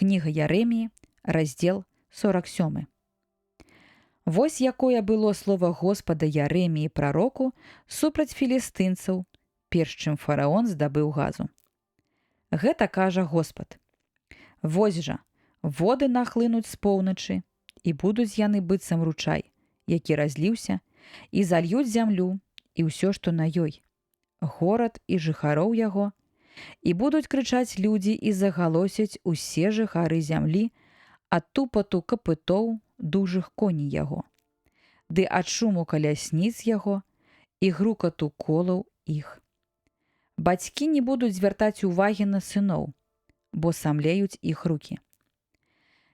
Кніга Ярэміі, раздзел 47. Вось якое было слова Господа Ярэміі прароку супраць філістынцаў, перш чым фараон здабыў Газу. Гэта кажа Господ: «Вось жа, воды нахлынуць з поўначы, і будуць яны быццам ручай, які разліўся, і зальюць зямлю і ўсё, што на ёй, горад і жыхароў яго, і будуць крычаць людзі і загалосяць усе жыхары зямлі ад тупату капытоў дужых коней яго, ды ад шуму калясніц яго і грукату колаў іх. Бацькі не будуць звяртаць увагі на сыноў, бо самлеюць іх рукі.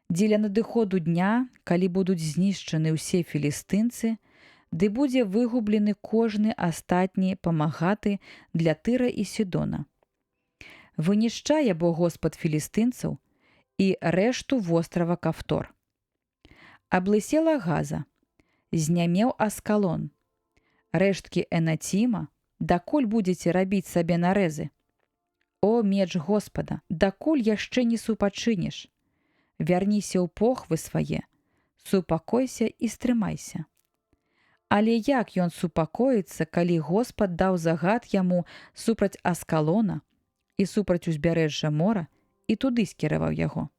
Дзеля надыходу дня, калі будуць знішчаны ўсе філістынцы, ды будзе выгублены кожны астатні памагаты для Тыра і Сідона. Вынішчае бо Господ філістынцаў і рэшту вострава Кафтор. Аблысела Газа, знямеў Аскалон, рэшткі Энаціма, дакуль будзеце рабіць сабе нарэзы? О, меч Господа, дакуль яшчэ не супачыніш? Вярніся ў похвы свае, супакойся і стрымайся. Але як ён супакоіцца, калі Господ даў загад яму супраць Аскалона і супраць узбярэжжа мора і туды скіраваў яго?